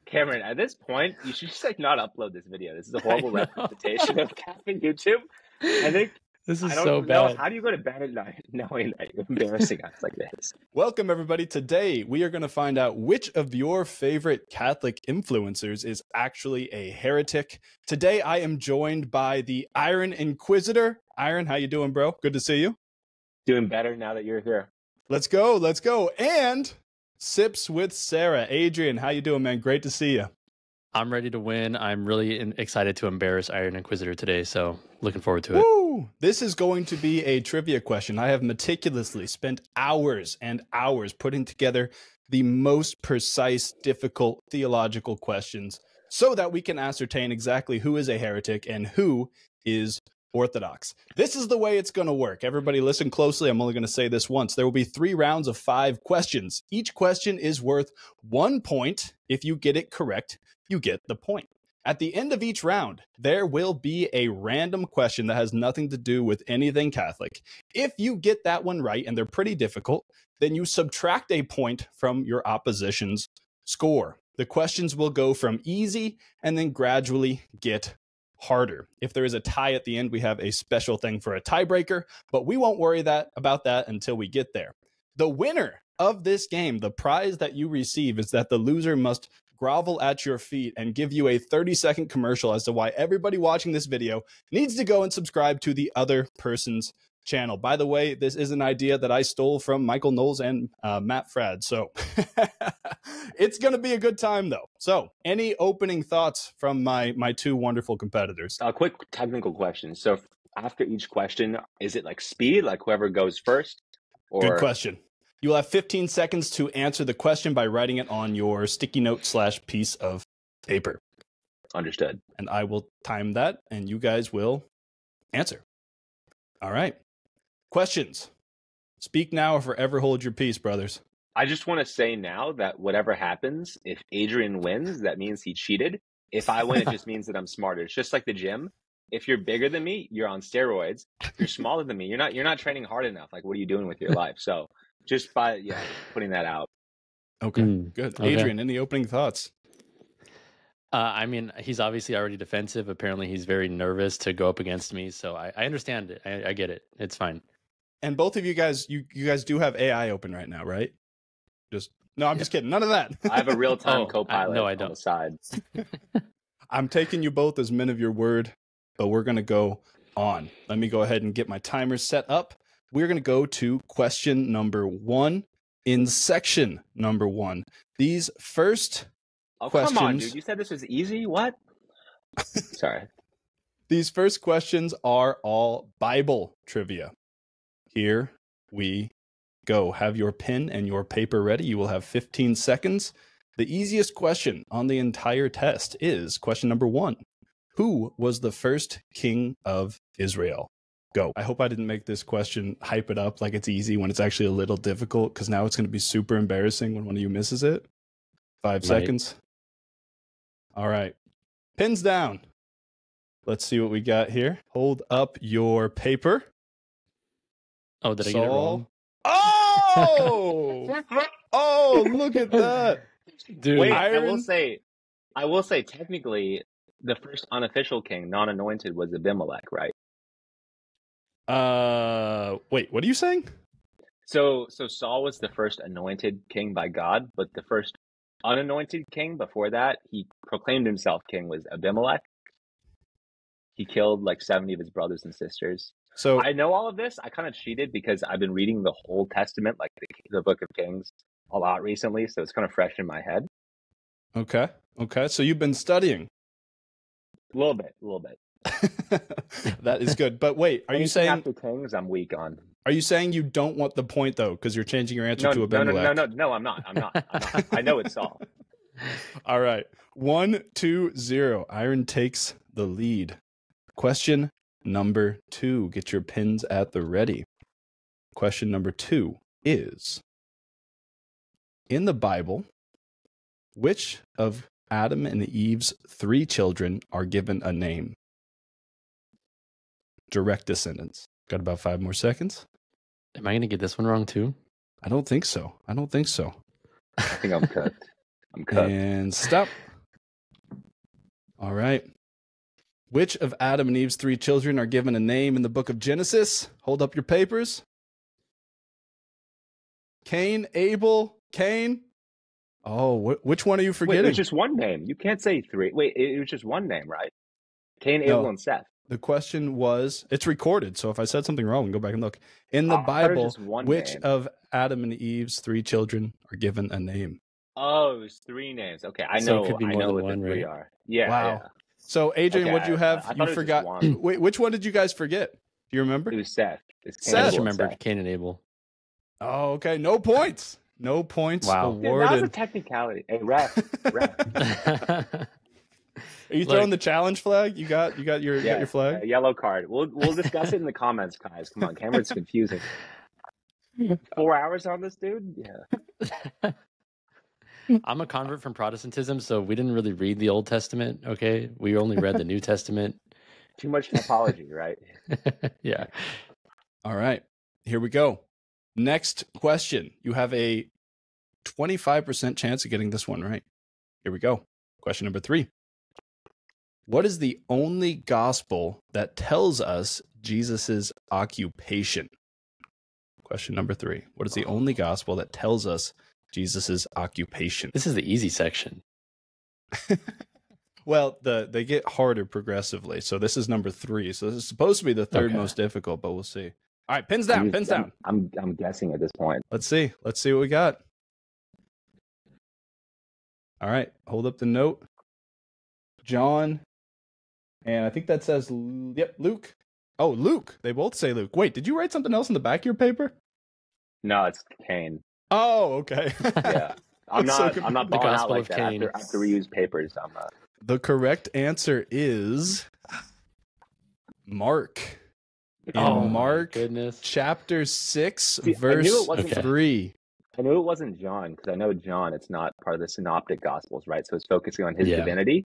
Cameron, at this point, you should just like not upload this video. This is a horrible representation of Catholic YouTube. I think This is I don't so know. bad. How do you go to bed at night knowing that you're embarrassing us like this? Welcome, everybody. Today, we are going to find out which of your favorite Catholic influencers is actually a heretic. Today, I am joined by the Iron Inquisitor. Iron, how you doing, bro? Good to see you. Doing better now that you're here. Let's go. Let's go. And Sips with Serra. Adrian, how you doing, man? Great to see you. I'm ready to win. I'm really excited to embarrass Iron Inquisitor today, so looking forward to it. Woo! This is going to be a trivia question. I have meticulously spent hours and hours putting together the most precise, difficult theological questions so that we can ascertain exactly who is a heretic and who is Orthodox. This is the way it's going to work. Everybody listen closely. I'm only going to say this once. There will be 3 rounds of 5 questions. Each question is worth 1 point. If you get it correct, you get the point. At the end of each round, there will be a random question that has nothing to do with anything Catholic. If you get that one right, and they're pretty difficult, then you subtract a point from your opposition's score. The questions will go from easy and then gradually get harder. If there is a tie at the end, we have a special thing for a tiebreaker, but we won't worry about that until we get there. The winner of this game, the prize that you receive is that the loser must grovel at your feet and give you a 30-second commercial as to why everybody watching this video needs to go and subscribe to the other person's channel. By the way, this is an idea that I stole from Michael Knowles and Matt Frad, so it's going to be a good time, though. So, any opening thoughts from my 2 wonderful competitors? A quick technical question. So after each question, is it like speed, like whoever goes first? Or... Good question. You will have 15 seconds to answer the question by writing it on your sticky note / piece of paper. Understood. And I will time that, and you guys will answer. All right. Questions. Speak now or forever hold your peace, brothers. I just want to say now that whatever happens, if Adrian wins, that means he cheated. If I win, it just means that I'm smarter. It's just like the gym. If you're bigger than me, you're on steroids. If you're smaller than me, you're not training hard enough. Like, what are you doing with your life? So just by putting that out. Okay, good. Okay. Adrian, any opening thoughts? I mean, he's obviously already defensive. Apparently, he's very nervous to go up against me, so I understand it. I get it. It's fine. And both of you guys, you guys do have AI open right now, right? I'm just kidding. None of that. I have a real-time co-pilot I on don't. the side. I'm taking you both as men of your word, but we're going to go on. Let me go ahead and get my timer set up. We're going to go to question number 1 in section number 1. These first questions... Come on, dude. You said this was easy? What? Sorry. These first questions are all Bible trivia. Here we go. Have your pen and your paper ready. You will have 15 seconds. The easiest question on the entire test is question number 1. Who was the first king of Israel? Go. I hope I didn't make this question hype it up like it's easy when it's actually a little difficult, because now it's going to be super embarrassing when one of you misses it. 5 seconds. All right. Pins down. Let's see what we got here. Hold up your paper. Oh, did I get it wrong? Oh! Oh, look at that. Dude, Wait, Iron... I will say, technically, the first unofficial king, non-anointed, was Abimelech, right? Wait, what are you saying? So Saul was the first anointed king by God, but the first unanointed king before that, he proclaimed himself king, was Abimelech. He killed like 70 of his brothers and sisters. So I know all of this. I kind of cheated because I've been reading the whole Testament, like the Book of Kings, a lot recently, so it's kind of fresh in my head. Okay. So you've been studying. A little bit. That is good. But wait, are you saying after Kings, I'm weak on? Are you saying you don't want the point though, because you're changing your answer to Abimelech? No, I'm not. I know it's Saul. All right. 1-2-0. Iron takes the lead. Question number 2. Get your pins at the ready. Question number 2 is, in the Bible, which of Adam and Eve's 3 children are given a name? Direct descendants. Got about 5 more seconds. am I going to get this one wrong too? I don't think so. I think I'm cooked. I'm cooked. And stop. All right. Which of Adam and Eve's 3 children are given a name in the book of Genesis? Hold up your papers. Cain, Abel, Cain. Oh, which one are you Wait, forgetting? it was just one name. You can't say 3. Wait, it was just one name, right? Cain, No. Abel, and Seth. The question was, it's recorded, so if I said something wrong, we can go back and look. In the I thought it was Bible, just one which name. of Adam and Eve's 3 children are given a name? Oh, it was 3 names. Okay, I So know. it could be I more know than what one, the 3 right? are. Yeah. Wow. Yeah. So, Adrian, Okay, what do you have? I thought You it was just forgot. one. Wait, which one did you guys forget? Do you remember? It was Seth. It's Cain, Seth. I just Abel, and remembered Seth. Cain and Abel. Oh, okay. No points. No points Wow. Dude, that awarded. was a technicality. Hey, ref. Are you throwing the challenge flag? You got your flag? Yellow card. We'll discuss it in the comments, guys. Come on, Cameron's confusing. 4 hours on this dude? Yeah. I'm a convert from Protestantism, so we didn't really read the Old Testament. Okay, we only read the New Testament. Too much typology, right? Yeah. All right. Here we go. Next question. You have a 25% chance of getting this one right. Here we go. Question number 3. What is the only gospel that tells us Jesus's occupation? Question number 3. What is the only gospel that tells us Jesus's occupation? This is the easy section. Well, they get harder progressively. So this is number 3. So this is supposed to be the third most difficult, but we'll see. All right, pins down, pins down. I'm guessing at this point. Let's see what we got. All right, hold up the note. John, and I think that says, yep, Luke. Oh, Luke. They both say Luke. Wait, did you write something else in the back of your paper? No, it's Cain. Oh, okay. Yeah. I'm not balling out Gospel like of that. Cain. I have to reuse papers. The correct answer is Mark. In Mark goodness. chapter 6, See, verse 3. I knew it wasn't John because I know John, it's not part of the synoptic gospels, right? So it's focusing on his divinity.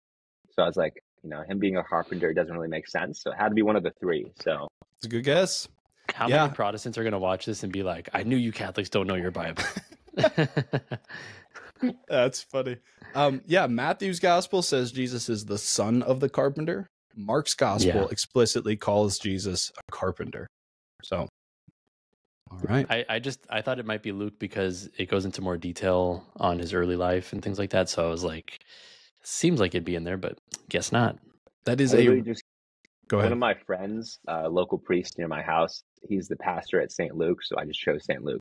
So I was like, him being a carpenter doesn't really make sense. So it had to be one of the 3. So it's a good guess. How many Protestants are going to watch this and be like, I knew you Catholics don't know your Bible? That's funny. Matthew's gospel says Jesus is the son of the carpenter. Mark's gospel explicitly calls Jesus a carpenter. So, all right. I thought it might be Luke because it goes into more detail on his early life and things like that. So I was like, seems like it'd be in there, but guess not. That is Go ahead. One of my friends, local priest near my house, he's the pastor at St. Luke, so I just chose St. Luke.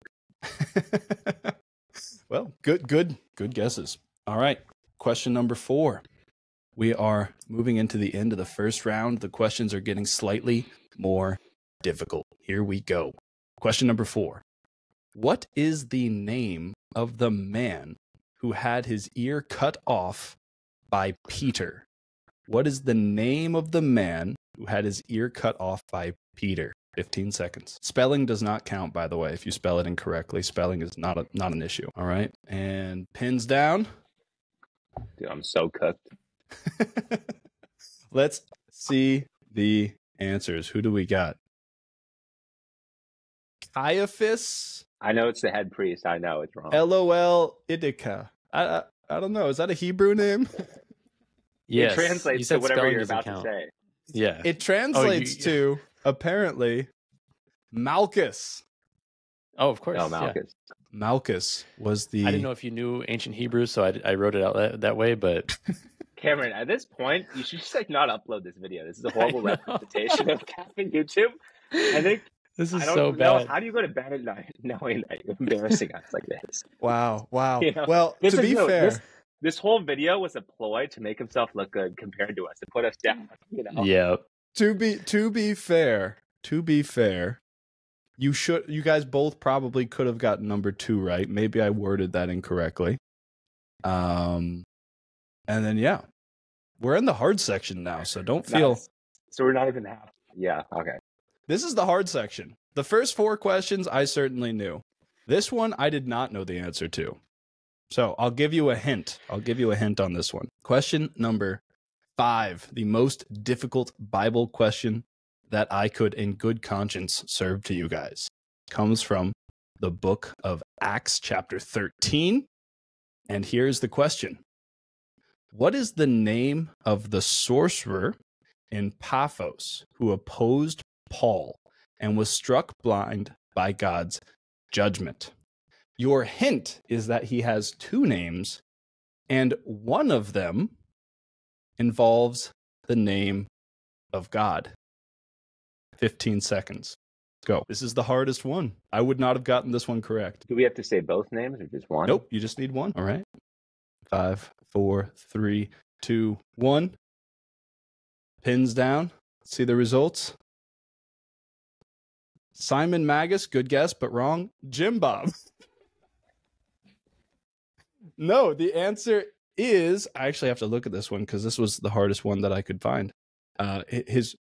Well, good guesses. All right. Question number 4. We are moving into the end of the first round. The questions are getting slightly more difficult. Here we go. Question number 4. What is the name of the man who had his ear cut off by Peter? What is the name of the man who had his ear cut off by Peter? 15 seconds. Spelling does not count, by the way. If you spell it incorrectly, spelling is not an issue. All right. And pins down. Dude, I'm so cooked. Let's see the answers. Who do we got? Caiaphas? I know it's the head priest. I know it's wrong. LOL Idica. I don't know. Is that a Hebrew name? Yes. It translates to whatever you're about to say. Yeah. It translates to, apparently, Malchus. Oh, of course. No, Malchus. Yeah. Malchus was the... I didn't know if you knew ancient Hebrew, so I wrote it out that way, but... Cameron, at this point, you should just not upload this video. This is a horrible representation of Captain YouTube. I think this is I don't so know, bad. how do you go to bed at night knowing that you're embarrassing us like this? Wow. Well, to be fair... This whole video was a ploy to make himself look good compared to us, to put us down. Yeah. To be fair, you guys both probably could have gotten number 2 right. Maybe I worded that incorrectly. And then we're in the hard section now, so don't feel. So we're not even half. Yeah. Okay. This is the hard section. The first 4 questions I certainly knew. This one I did not know the answer to. So I'll give you a hint. On this one. Question number 5, the most difficult Bible question that I could in good conscience serve to you guys, comes from the book of Acts chapter 13. And here's the question. What is the name of the sorcerer in Paphos who opposed Paul and was struck blind by God's judgment? Your hint is that he has two names, and one of them involves the name of God. 15 seconds. Go. This is the hardest one. I would not have gotten this one correct. Do we have to say both names or just one? Nope, you just need one. All right. 5, 4, 3, 2, 1. Pins down. Let's see the results. Simon Magus, good guess, but wrong. Jim Bob. No, the answer is, I actually have to look at this one because this was the hardest one that I could find. His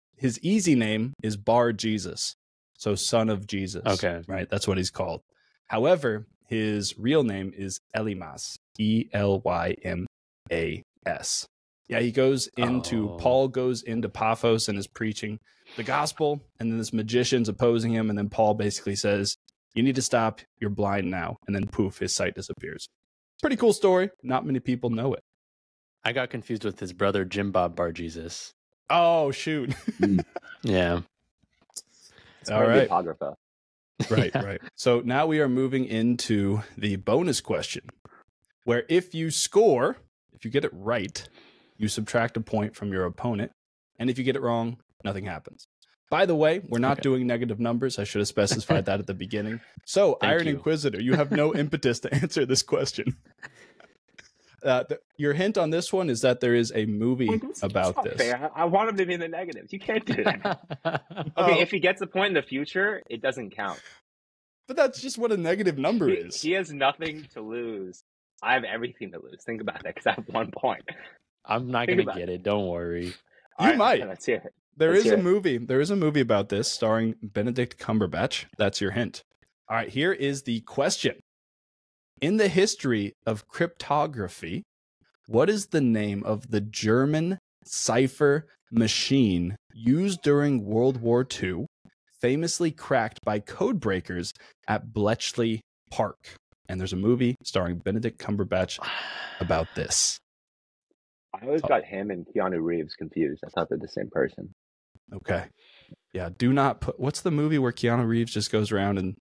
easy name is Bar Jesus. So son of Jesus. Okay. Right? That's what he's called. However, his real name is Elymas. Elymas. Yeah, he goes into, Paul goes into Paphos and is preaching the gospel, and then this magician's opposing him, and then Paul basically says, you need to stop, you're blind now, and then poof, his sight disappears. Pretty cool story. Not many people know it. I got confused with his brother Jim Bob Bar Jesus. Oh, shoot. Yeah. All right. Apocrypha. Right, Yeah. right. So now we are moving into the bonus question, where if you score, if you get it right, you subtract a point from your opponent. And if you get it wrong, nothing happens. By the way, we're not doing negative numbers. I should have specified that at the beginning. So, Thank Iron you. Inquisitor, you have no impetus to answer this question. Your hint on this one is that there is a movie about this. Fair. I want him to be in the negatives. You can't do that. Okay, if he gets a point in the future, it doesn't count. But that's just what a negative number is. He has nothing to lose. I have everything to lose. Think about that, because I have 1 point. I'm not Think going to about get it. Don't worry. You might. Let's hear it. There Let's is a hear it. movie. There is a movie about this starring Benedict Cumberbatch. That's your hint. All right, here is the question. In the history of cryptography, what is the name of the German cipher machine used during World War II, famously cracked by code breakers at Bletchley Park? And there's a movie starring Benedict Cumberbatch about this. I always got him and Keanu Reeves confused. I thought they're the same person. Okay. Yeah, do not put... What's the movie where Keanu Reeves just goes around and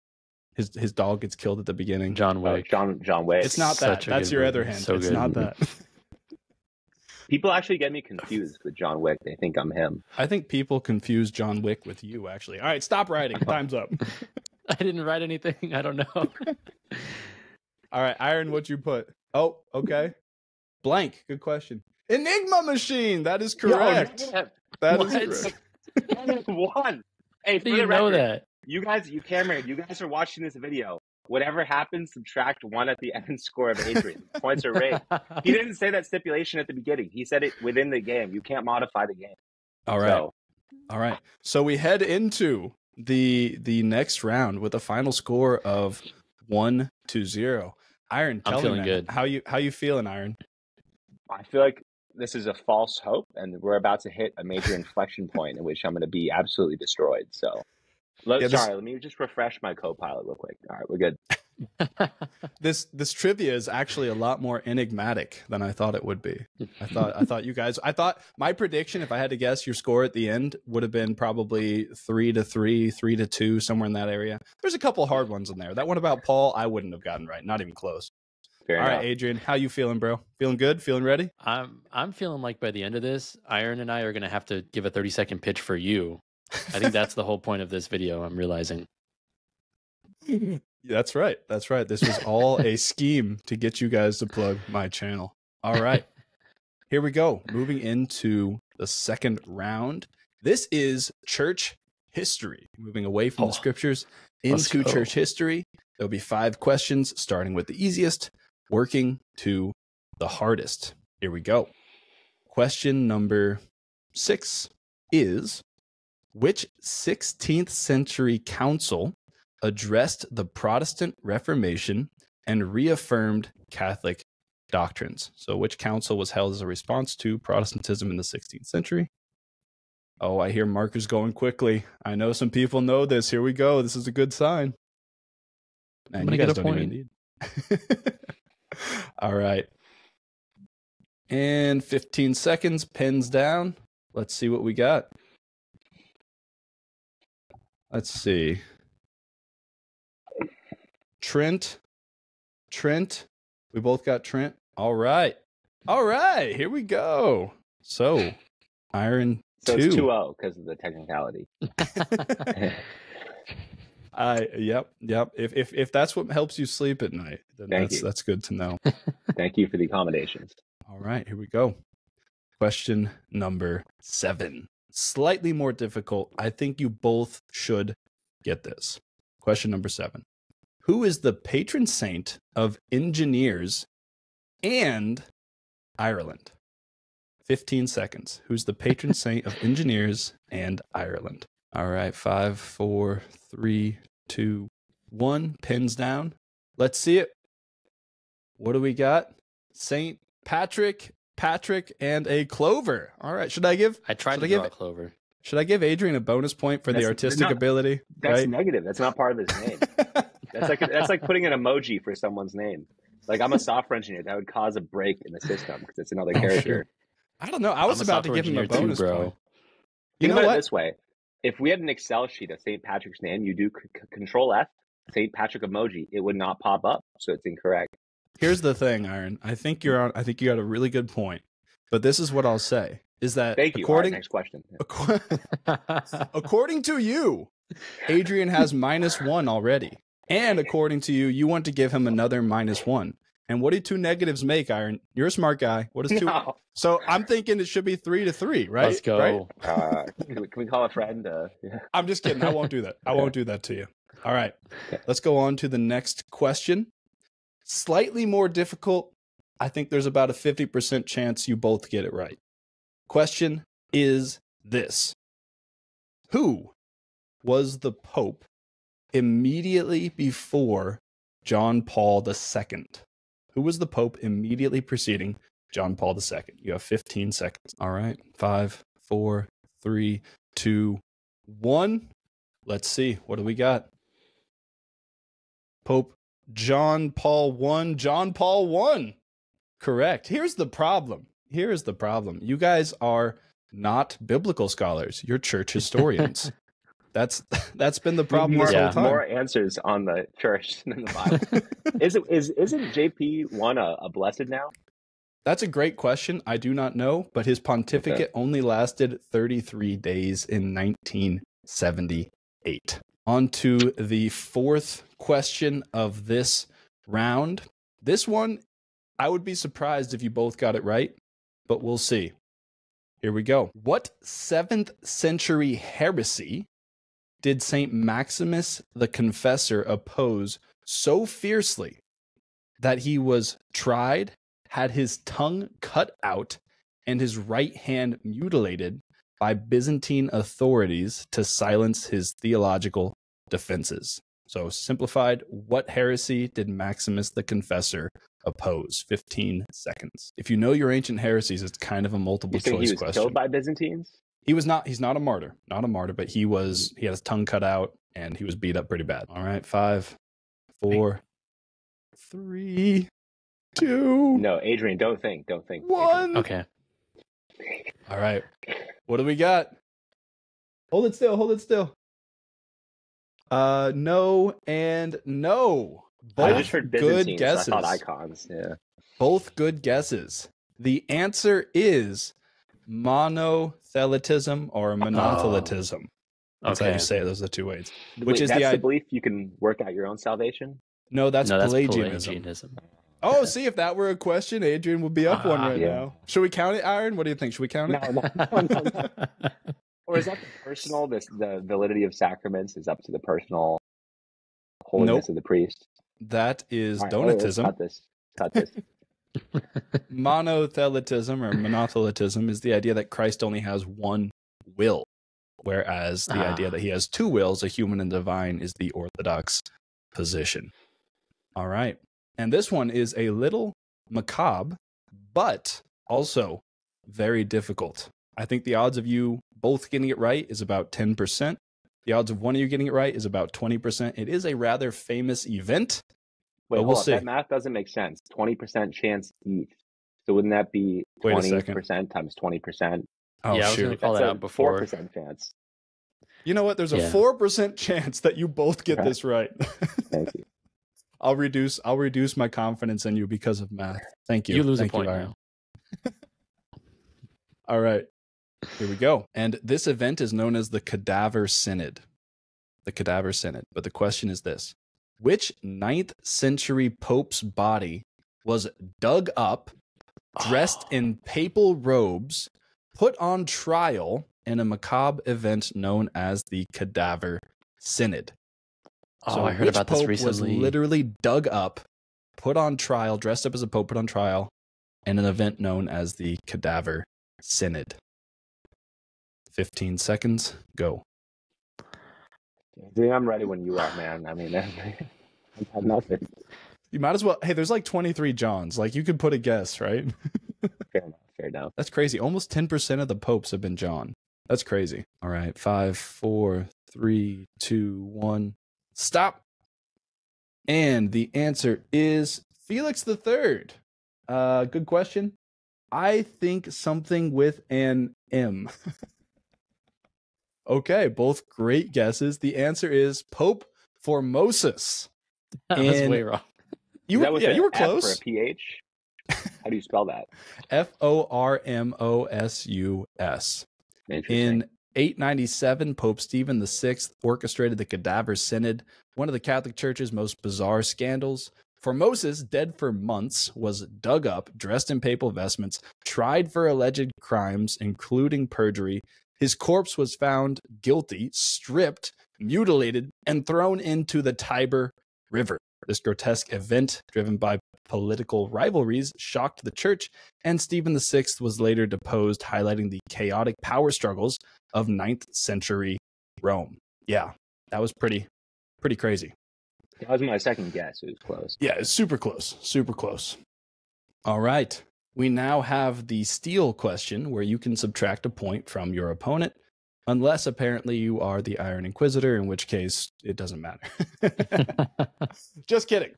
his dog gets killed at the beginning? John Wick. John Wick. It's not that. Such a That's good your movie. other hint. So It's good. not that. People actually get me confused with John Wick. They think I'm him. I think people confuse John Wick with you, actually. All right, stop writing. Time's up. I didn't write anything. I don't know. All right, Iron, what'd you put? Oh, okay. Blank. Good question. Enigma machine. That is correct. That is What? correct. One. Hey, for Do the you know record, that? you guys are watching this video. Whatever happens, subtract 1 at the end and score of Adrian. Points are rigged. He didn't say that stipulation at the beginning. He said it within the game. You can't modify the game. All right. So, All right. So we head into the next round with a final score of 1-0. Iron, tell I'm me, feeling man, good. how you feeling, Iron? I feel like this is a false hope, and we're about to hit a major inflection point in which I'm going to be absolutely destroyed. So, let me just refresh my co-pilot real quick. All right, we're good. This trivia is actually a lot more enigmatic than I thought it would be. I thought my prediction, if I had to guess, your score at the end would have been probably 3-3, 3-2, somewhere in that area. There's a couple hard ones in there. That one about Paul, I wouldn't have gotten right, not even close. Fair All enough. right, Adrian, how you feeling, bro? Feeling good? Feeling ready? I'm feeling like by the end of this, Iron and I are going to have to give a 30-second pitch for you. I think that's the whole point of this video, I'm realizing. That's right. That's right. This was all a scheme to get you guys to plug my channel. All right. Here we go. Moving into the second round. This is church history. Moving away from the scriptures into church history. There'll be 5 questions, starting with the easiest, working to the hardest. Here we go. Question number 6 is, which 16th century council addressed the Protestant Reformation and reaffirmed Catholic doctrines? So which council was held as a response to Protestantism in the 16th century? Oh, I hear markers going quickly. I know some people know this. Here we go. This is a good sign. Man, I'm going to get a point. All right. And 15 seconds, pens down. Let's see what we got. Let's see. Trent. We both got Trent. All right. Here we go. So, Iron So 2. it's 2-0 because of the technicality. Yep. If that's what helps you sleep at night, then that's good to know. Thank you for the accommodations. All right, here we go. Question number 7. Slightly more difficult. I think you both should get this. Question number 7. Who is the patron saint of engineers and Ireland? 15 seconds. Who's the patron saint of engineers and Ireland? All right, 5, 4, 3, 2, 1. Pins down. Let's see it. What do we got? Saint Patrick, and a clover. All right, I tried to draw a clover. Should I give Adrian a bonus point for the artistic ability? That's right? negative. That's not part of his name. That's like putting an emoji for someone's name. Like, I'm a software engineer. That would cause a break in the system because it's another character. Sure. I don't know. I was about to give him a bonus point. Think about it this way. If we had an Excel sheet of St. Patrick's name, you do Control F, St. Patrick emoji, it would not pop up, so it's incorrect. Here's the thing, Aaron. I think you got a really good point. But this is what I'll say. Is that Thank you. Right, next question. According to you, Adrian has -1 already. And according to you, you want to give him another -1. And what do 2 negatives make, Iron? You're a smart guy. What is 2? No. So I'm thinking it should be 3-3, right? Let's go. Right? Can we call a friend? Yeah. I'm just kidding. I won't do that. I won't do that to you. All right. Let's go on to the next question. Slightly more difficult. I think there's about a 50% chance you both get it right. Question is this. Who was the Pope immediately before John Paul II? Who was the Pope immediately preceding John Paul II? You have 15 seconds. All right. 5, 4, 3, 2, 1. Let's see. What do we got? Pope John Paul I. John Paul I. Correct. Here's the problem. You guys are not biblical scholars. You're church historians. That's been the problem this whole time. More answers on the church than the Bible. Isn't JP1 a blessed now? That's a great question. I do not know, but his pontificate only lasted 33 days in 1978. On to the 4th question of this round. This one, I would be surprised if you both got it right, but we'll see. Here we go. What 7th century heresy did St. Maximus the Confessor oppose so fiercely that he was tried, had his tongue cut out, and his right hand mutilated by Byzantine authorities to silence his theological defenses? So, simplified, what heresy did Maximus the Confessor oppose? 15 seconds. If you know your ancient heresies, it's kind of a multiple choice question. He was killed by Byzantines? He's not a martyr, but he had his tongue cut out and he was beat up pretty bad. All right, 5, 4, 3, 2. No, Adrian, don't think. 1. Okay. All right. What do we got? Hold it still. No and no. Both I just heard Byzantines, good guesses. So I thought icons. Yeah. Both good guesses. The answer is monothelitism or monothelitism. That's how you say it. Those are the 2 ways. Which is the belief you can work out your own salvation? No, that's Pelagianism. Oh, see, if that were a question, Adrian would be up one right now. Should we count it, Aaron? What do you think? Should we count it? No. Or is that the personal? The validity of sacraments is up to the personal holiness of the priest. That is Donatism. Cut this. Monothelitism or monothelitism is the idea that Christ only has one will, whereas the idea that he has 2 wills, a human and divine, is the orthodox position. All right. And this one is a little macabre, but also very difficult. I think the odds of you both getting it right is about 10%. The odds of one of you getting it right is about 20%. It is a rather famous event. Wait, but we'll see. That math doesn't make sense. 20% chance each. So wouldn't that be Wait a second. 20% times 20%? Oh, yeah, I was going shoot. to call That's that a out before. 4% chance. You know what? There's a Yeah. 4% chance that you both get Right. this right. Thank you. I'll reduce my confidence in you because of math. Thank you. You lose Thank a point you, Aaron. now. All right. Here we go. And this event is known as the Cadaver Synod. The Cadaver Synod. But the question is this. Which 9th century pope's body was dug up, dressed in papal robes, put on trial in a macabre event known as the Cadaver Synod? Oh, So I heard which about this pope recently. was literally dug up, put on trial, dressed up as a pope, put on trial in an event known as the Cadaver Synod? 15 seconds. Go. Dude, I'm ready when you are, man. I mean, I have nothing. You might as well. Hey, there's like 23 Johns. Like, you could put a guess, right? Fair enough. Fair enough. That's crazy. Almost 10% of the popes have been John. That's crazy. All right. 5, 4, 3, 2, 1. Stop. And the answer is Felix the Third. Good question. I think something with an M. Okay, both great guesses. The answer is Pope Formosus. That was And way wrong. You Is that with yeah, an you were F close. or a PH? How do you spell that? Formosus. Interesting. In 897, Pope Stephen VI orchestrated the Cadaver Synod, one of the Catholic Church's most bizarre scandals. Formosus, dead for months, was dug up, dressed in papal vestments, tried for alleged crimes, including perjury. His corpse was found guilty, stripped, mutilated, and thrown into the Tiber River. This grotesque event, driven by political rivalries, shocked the church, and Stephen VI was later deposed, highlighting the chaotic power struggles of 9th century Rome. Yeah, that was pretty crazy. That was my second guess. It was close. Yeah, it's super close. Super close. All right. We now have the steal question where you can subtract a point from your opponent, unless apparently you are the Iron Inquisitor, in which case it doesn't matter. Just kidding.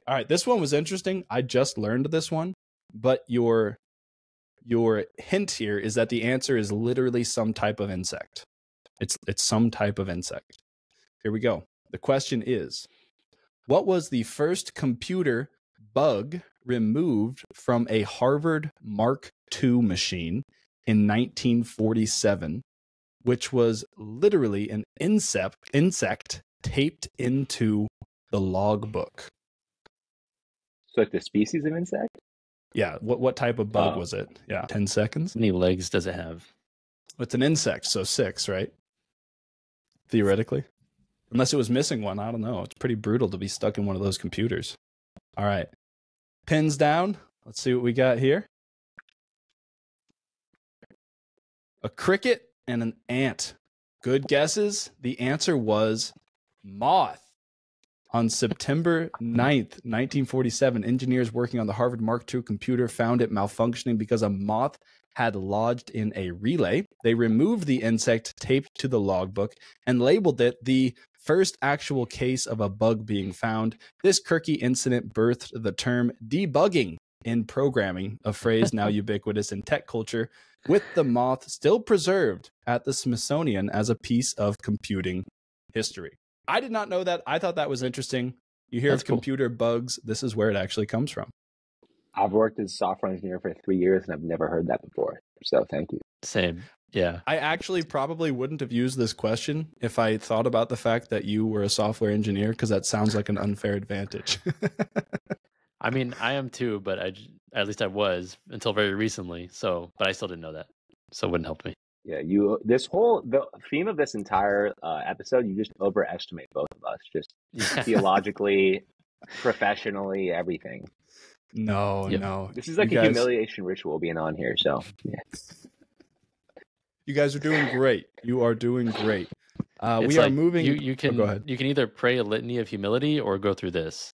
All right, this one was interesting. I just learned this one, but your hint here is that the answer is literally some type of insect. It's some type of insect. Here we go. The question is, what was the first computer bug removed from a Harvard Mark II machine in 1947, which was literally an insect taped into the logbook? So like the species of insect? Yeah, what type of bug was it? Yeah, 10 seconds. How many legs does it have? It's an insect, so 6, right? Theoretically. Unless it was missing one, I don't know. It's pretty brutal to be stuck in one of those computers. All right. Pins down. Let's see what we got here. A cricket and an ant. Good guesses. The answer was moth. On September 9th, 1947, engineers working on the Harvard Mark II computer found it malfunctioning because a moth had lodged in a relay. They removed the insect taped to the logbook and labeled it the first actual case of a bug being found. This quirky incident birthed the term debugging in programming, a phrase now ubiquitous in tech culture, with the moth still preserved at the Smithsonian as a piece of computing history. I did not know that. I thought that was interesting. You hear That's of cool. computer bugs. This is where it actually comes from. I've worked as a software engineer for 3 years and I've never heard that before. So thank you. Same. Yeah. I actually probably wouldn't have used this question if I thought about the fact that you were a software engineer, because that sounds like an unfair advantage. I mean, I am too, but at least I was until very recently. So, but I still didn't know that. So it wouldn't help me. Yeah, the theme of this entire episode, you just overestimate both of us, just theologically, professionally, everything. No. This is like You a guys- humiliation ritual being on here. So yeah. You guys are doing great. You are doing great. It's We are like moving. You can go ahead. You can either pray a litany of humility or go through this.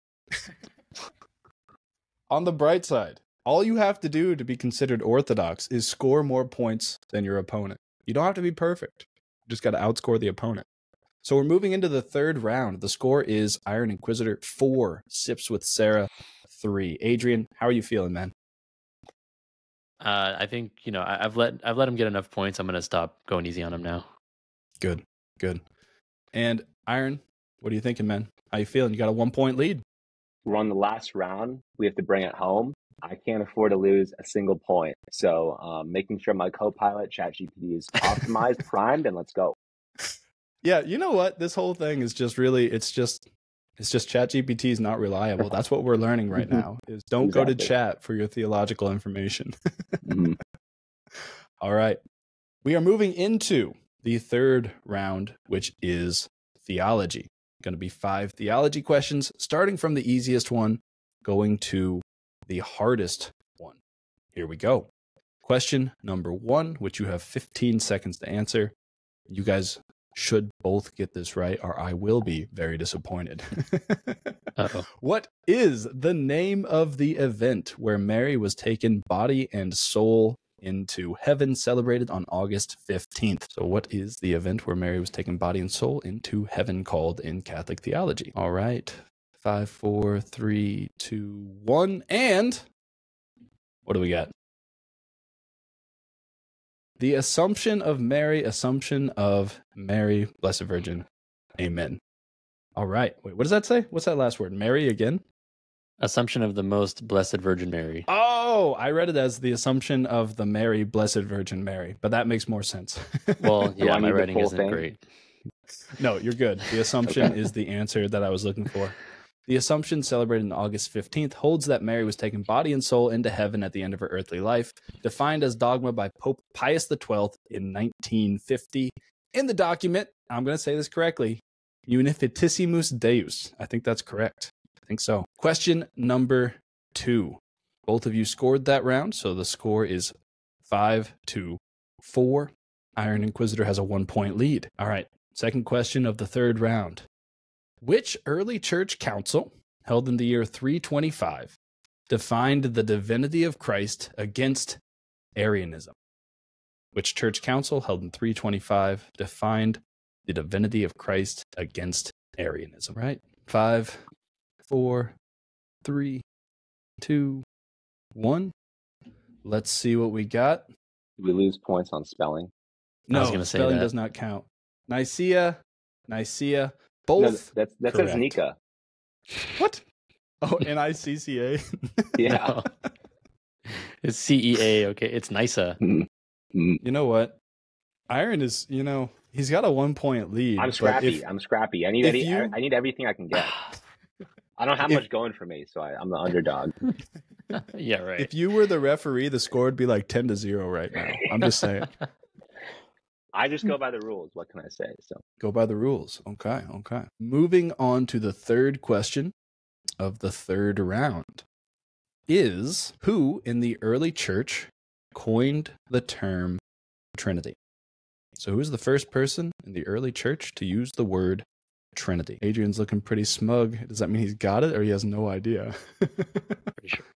On the bright side, all you have to do to be considered orthodox is score more points than your opponent. You don't have to be perfect. You just got to outscore the opponent. So we're moving into the third round. The score is Iron Inquisitor 4, Sips with Serra 3. Adrian, how are you feeling, man? I think I've let him get enough points. I'm gonna stop going easy on him now. Good. And Iron, what are you thinking, man? How you feeling? You got a 1-point lead. We're on the last round. We have to bring it home. I can't afford to lose a single point. So making sure my co-pilot ChatGPT is optimized, primed, and let's go. Yeah, you know what? This whole thing is just really, it's just ChatGPT is not reliable. That's what we're learning right now, is don't go to chat for your theological information. All right. We are moving into the third round, which is theology. Going to be 5 theology questions, starting from the easiest one, going to the hardest one. Here we go. Question number 1, which you have 15 seconds to answer. You guys should both get this right, or I will be very disappointed. What is the name of the event where Mary was taken body and soul into heaven, celebrated on August 15th? So what is the event where Mary was taken body and soul into heaven called in Catholic theology? All right. 5, 4, 3, 2, 1. And what do we got? The Assumption of Mary, Blessed Virgin. Amen. All right. Wait, what does that say? What's that last word? Mary again? Assumption of the Most Blessed Virgin Mary. Oh, I read it as the Assumption of the Mary, Blessed Virgin Mary, but that makes more sense. Well, yeah, my writing isn't great. No, you're good. The Assumption is the answer that I was looking for. The Assumption, celebrated on August 15th, holds that Mary was taken body and soul into heaven at the end of her earthly life, defined as dogma by Pope Pius XII in 1950. In the document, I'm going to say this correctly, Unificatissimus Deus. I think that's correct. I think so. Question number 2. Both of you scored that round, so the score is 5-4. Iron Inquisitor has a 1-point lead. All right, second question of the third round. Which early church council, held in the year 325, defined the divinity of Christ against Arianism? Which church council, held in 325, defined the divinity of Christ against Arianism? Right? 5, 4, 3, 2, 1. Let's see what we got. We lose points on spelling. No, I was gonna say spelling that. does not count. Nicaea, both. No, that says Nika. What? Oh, Nicca. Yeah. No. It's CEA, okay? It's NICA. You know what? Iron is, he's got a 1-point lead. I'm scrappy. I need everything I can get. I don't have much going for me, so I'm the underdog. Yeah, right. If you were the referee, the score would be like 10-0 right now. I'm just saying. I just go by the rules. What can I say? So go by the rules. Okay. Moving on to the third question of the third round is, who in the early church coined the term Trinity? So who's the first person in the early church to use the word Trinity? Adrian's looking pretty smug. Does that mean he's got it or he has no idea? Pretty sure.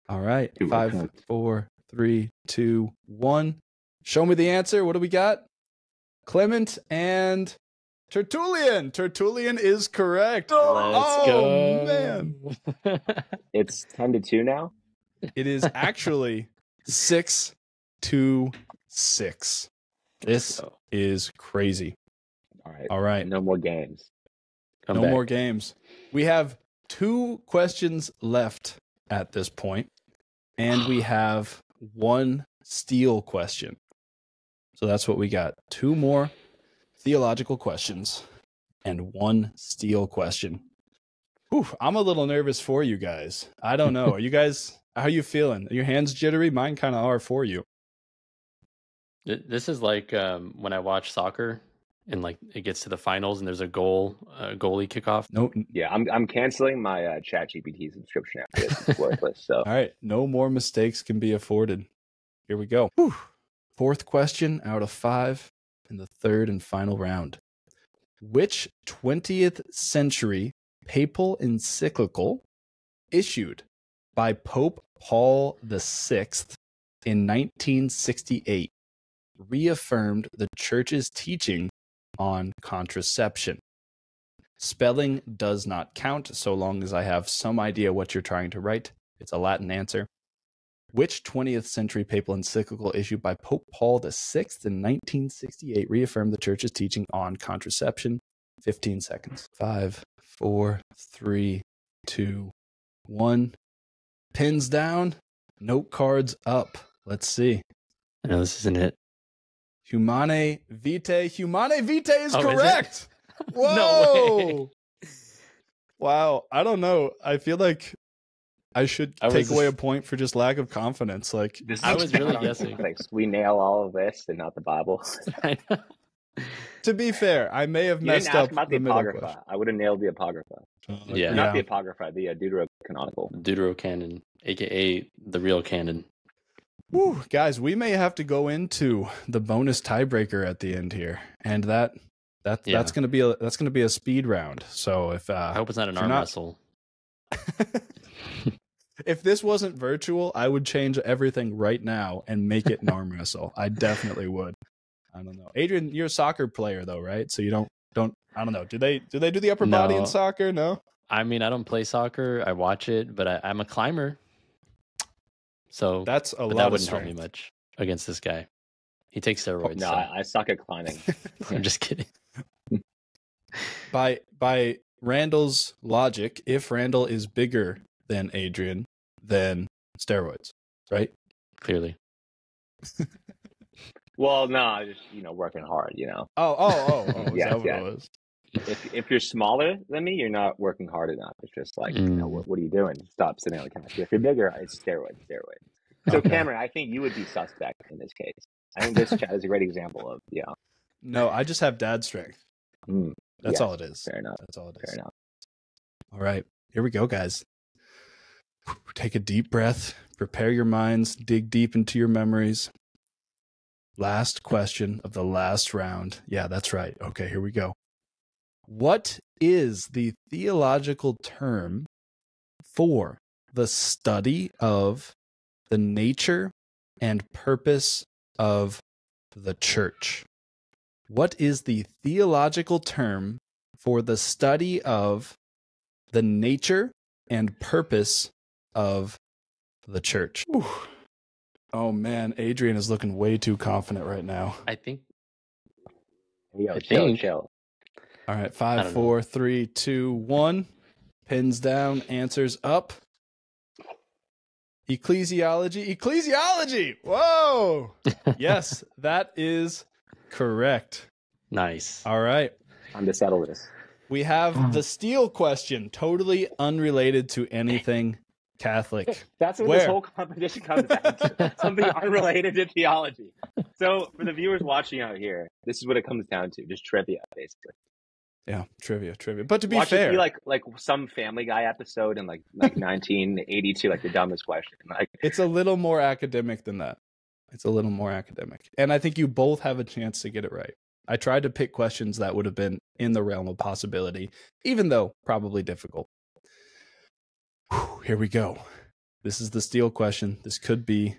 All right. 5, 4, 3, 2, 1. Show me the answer. What do we got? Clement and Tertullian. Tertullian is correct. Let's go. Man. it's 10-2 now. It is actually 6-6. This is crazy. All right. No more games. No more games. We have 2 questions left at this point, and we have 1 steal question. So that's what we got. 2 more theological questions and 1 steal question. Ooh, I'm a little nervous for you guys. I don't know. Are you guys, how are you feeling? Are your hands jittery? Mine kind of are for you. This is like when I watch soccer and like it gets to the finals and there's a goalie kickoff. Nope. Yeah, I'm canceling my ChatGPT subscription after this. It's worthless. So all right, no more mistakes can be afforded. Here we go. Whew. 4th question out of 5 in the third and final round. Which 20th century papal encyclical issued by Pope Paul VI in 1968 reaffirmed the Church's teaching on contraception? Spelling does not count so long as I have some idea what you're trying to write. It's a Latin answer. Which 20th century papal encyclical issued by Pope Paul VI in 1968 reaffirmed the church's teaching on contraception? 15 seconds. 5, 4, 3, 2, 1. Pins down. Note cards up. Let's see. No, this isn't it. Humane Vitae. Humane Vitae is correct. Is Whoa. No way. Wow. I don't know. I feel like I should take away a just- point for just lack of confidence. Like, This I is was really not guessing. complex. We nail all of this and not the Bible. I know. to be fair, I may have You messed didn't ask up about the middle Apocrypha. question. I would have nailed the Apocrypha. Yeah. Or not the Apocrypha, the Deuterocanonical. Deuterocanon, aka the real canon. Woo, guys, we may have to go into the bonus tiebreaker at the end here, and that's gonna be a speed round. So if I hope it's not an if arm you're not- wrestle. if this wasn't virtual, I would change everything right now and make it an arm wrestle. I definitely would. I don't know, Adrian, you're a soccer player though, right? So you don't. I don't know. Do they do the upper body in No. soccer? No. I mean, I don't play soccer. I watch it, but I'm a climber. So That's a but lot that of wouldn't help me strength. much against this guy. He takes steroids. No, so. I suck at climbing. I'm just kidding. By Randall's logic, if Randall is bigger than Adrian, then steroids, right? Clearly. Well, no, just working hard. Oh. Is Yes, that what yes. it was? If you're smaller than me, you're not working hard enough. It's just like, what are you doing? Stop sitting on the couch. If you're bigger, it's steroids. So Okay. Cameron, I think you would be suspect in this case. I think this chat is a great example of No, I just have dad strength. That's yes, all it is. fair enough. That's all it Fair is. enough. All right, here we go, guys. Take a deep breath, prepare your minds, dig deep into your memories. Last question of the last round. Yeah, that's right. Okay, here we go. What is the theological term for the study of the nature and purpose of the church? What is the theological term for the study of the nature and purpose of the church? Whew. Oh man, Adrian is looking way too confident right now. I think Yo, I chill, think- chill. All right, I 5, don't 4, 3, 2, 1. Pins down, answers up. Ecclesiology. Whoa. Yes, that is correct. nice. All right. Time to settle this. We have the steel question, totally unrelated to anything Catholic. That's what Where? this whole competition comes down to. Something unrelated to theology. So for the viewers watching out here, this is what it comes down to. Just trivia, basically. Yeah, trivia. But to be Watch fair, it be like some Family Guy episode in like 1982, like the dumbest question. Like, it's a little more academic than that. It's a little more academic. And I think you both have a chance to get it right. I tried to pick questions that would have been in the realm of possibility, even though probably difficult. Whew, here we go. This is the steel question. This could be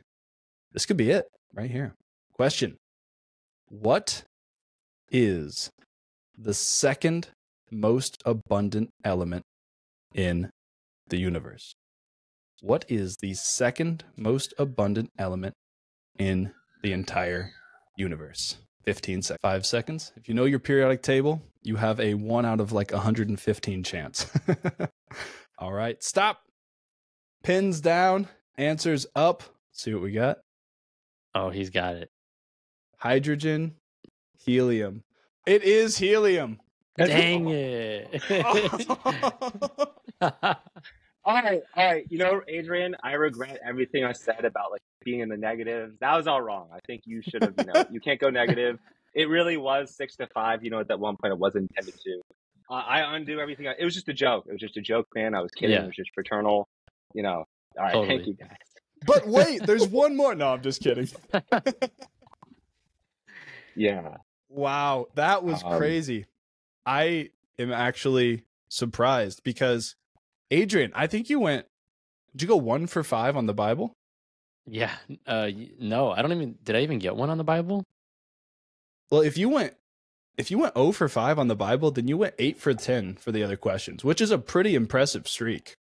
it right here. Question. What is the second most abundant element in the universe? What is the second most abundant element in the entire universe? 15 seconds. 5 seconds. If you know your periodic table, you have a 1 out of like 115 chance. All right, stop. Pins down, answers up. See what we got. Oh, he's got it. Hydrogen, helium. It is helium. Dang it. all right. Adrian, I regret everything I said about like being in the negative. That was all wrong. I think you should have, you can't go negative. It really was 6-5. At that one point it wasn't intended to. I undo everything. It was just a joke. It was just a joke, man. I was kidding. Yeah. It was just fraternal. All right. Totally. Thank you, guys. But wait, there's one more. No, I'm just kidding. Yeah. Wow, that was crazy. I am actually surprised because Adrian, I think did you go 1 for 5 on the Bible? Yeah. No, did I even get one on the Bible? Well, if you went 0 for 5 on the Bible, then you went 8 for 10 for the other questions, which is a pretty impressive streak.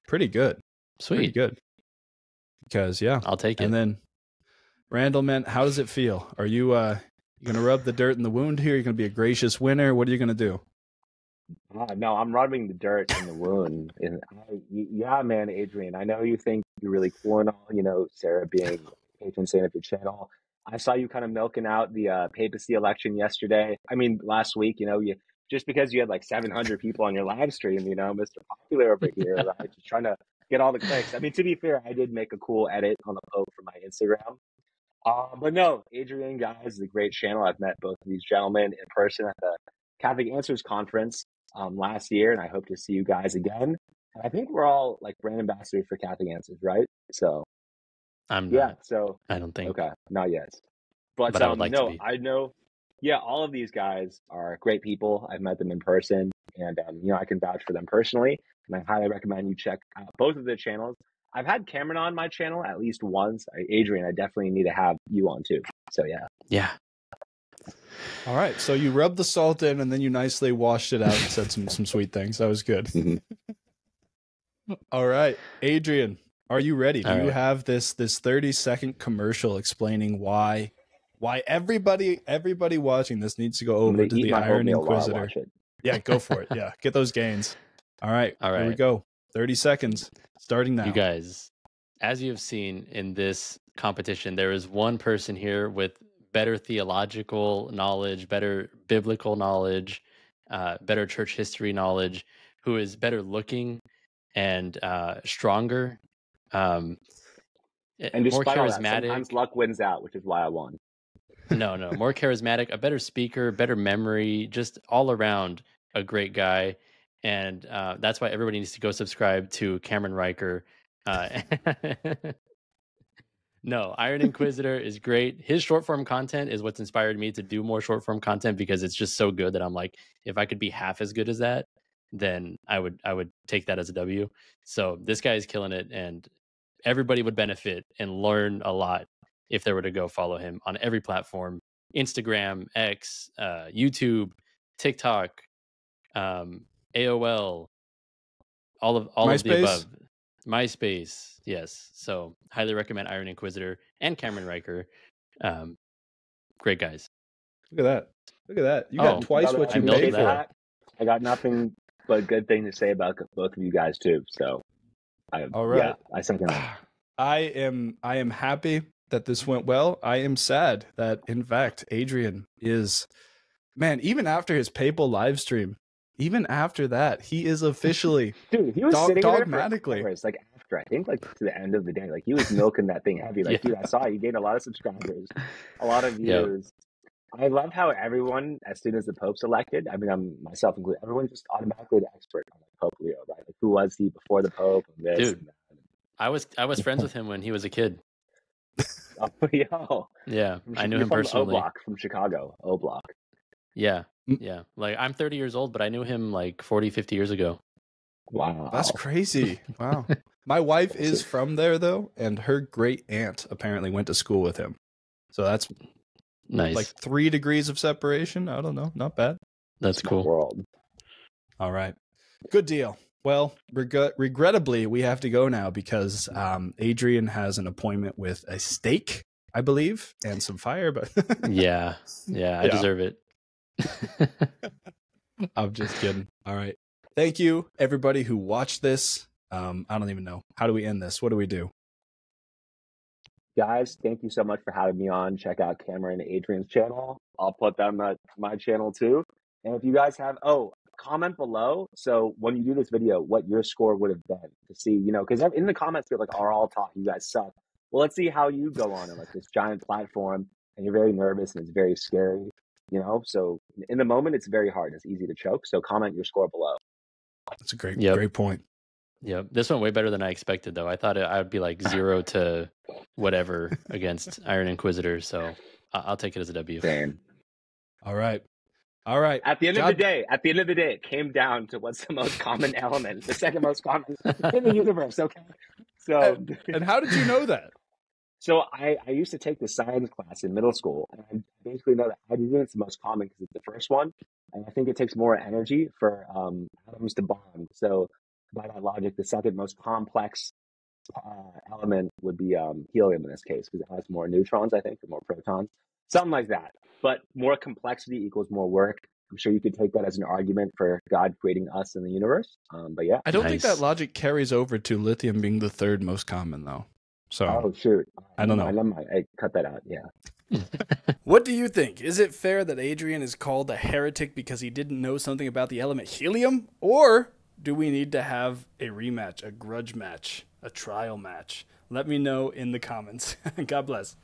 Pretty good. Pretty Sweet. good. because yeah, I'll take it. And then Randall, man, how does it feel? Are you gonna rub the dirt in the wound here? You're gonna be a gracious winner. What are you gonna do? No, I'm rubbing the dirt in the wound. And yeah, man, Adrian, I know you think you're really cool and all, Sarah being patron saint of your channel. I saw you kind of milking out the papacy election yesterday. I mean, last week, you just because you had like 700 people on your live stream, Mr. Popular over here, right? Just trying to get all the clicks. I mean, to be fair, I did make a cool edit on the Pope for my Instagram. But no, Adrian, guys, is a great channel. I've met both of these gentlemen in person at the Catholic Answers Conference last year, and I hope to see you guys again. And I think we're all like brand ambassadors for Catholic Answers, right? So I'm yeah, not. so I don't think. okay, not yet. But I would like to no, be. I know. Yeah, all of these guys are great people. I've met them in person, and I can vouch for them personally. And I highly recommend you check out both of their channels. I've had Cameron on my channel at least once. Adrian, I definitely need to have you on too. So yeah. Yeah. All right. So you rubbed the salt in, and then you nicely washed it out and said some sweet things. That was good. All right, Adrian, are you ready? Do you have this 30-second commercial explaining why everybody watching this needs to go over to the Iron Inquisitor? Yeah, go for it. Yeah, get those gains. All right. Here we go. 30 seconds starting now. You guys, as you have seen in this competition, there is one person here with better theological knowledge, better biblical knowledge, better church history knowledge, who is better looking and stronger, and more charismatic. All that, sometimes luck wins out, which is why I won. No, more charismatic, a better speaker, better memory, just all around a great guy. And that's why everybody needs to go subscribe to Cameron Riker. No, Iron Inquisitor is great. His short form content is what's inspired me to do more short form content, because it's just so good that I'm like, if I could be half as good as that, then I would take that as a W. So this guy is killing it, and everybody would benefit and learn a lot if they were to go follow him on every platform: Instagram, X, YouTube, TikTok, AOL, all of the above. MySpace, yes. So highly recommend Iron Inquisitor and Cameron Riker. Great guys. Look at that. You got twice what you paid for. I got nothing but good things to say about both of you guys too. So all right. Yeah, I second that. I am happy that this went well. I am sad that, in fact, Adrian is, man, even after his papal live stream, even after that, he is officially dude, he was sitting dogmatically there for hours, like after, I think, like to the end of the day, like he was milking that thing heavy. Like, dude, I saw he gained a lot of subscribers, a lot of views. Yep. I love how everyone, as soon as the Pope's elected, I mean, I'm myself included, everyone's just automatically the expert on like Pope Leo, right? Like, who was he before the Pope? And this dude, and that. I was friends with him when he was a kid. Oh, yo. Yeah, I knew him personally. O-Block from Chicago. O-Block. Yeah. Yeah. Like, I'm 30 years old, but I knew him like 40, 50 years ago. Wow. That's crazy. Wow. My wife is from there, though, and her great aunt apparently went to school with him. So that's nice. Like 3 degrees of separation. I don't know. Not bad. That's cool. World. All right. Good deal. Well, regrettably, we have to go now because Adrian has an appointment with a steak, I believe, and some fire. But yeah, I deserve it. I'm just kidding. All right. Thank you, everybody who watched this. I don't even know. How do we end this? What do we do? Guys, thank you so much for having me on. Check out Cameron and Adrian's channel. I'll put them at my channel too. And if you guys have, comment below. So when you do this video, what your score would have been to see, because in the comments, you're like, are all talk, you guys suck. Well, let's see how you go on like this giant platform and you're very nervous and it's very scary, So in the moment, it's very hard. It's easy to choke. So comment your score below. That's a great point. Yep. This went way better than I expected, though. I thought I would be like 0 to whatever against Iron Inquisitor. So I'll take it as a W. Same. All right. At the end of the day, it came down to what's the most common element, the second most common in the universe. Okay. So, and how did you know that? So I used to take the science class in middle school, and I basically know that hydrogen is the most common because it's the first one, and I think it takes more energy for atoms to bond. So by that logic, the second most complex element would be helium in this case, because it has more neutrons, I think, or more protons, something like that. But more complexity equals more work. I'm sure you could take that as an argument for God creating us in the universe. But yeah. I don't think that Nice. logic carries over to lithium being the third most common, though. So Oh, shoot. I don't know. Never mind. Hey, cut that out. Yeah. What do you think? Is it fair that Adrian is called a heretic because he didn't know something about the element helium? Or do we need to have a rematch, a grudge match, a trial match? Let me know in the comments. God bless.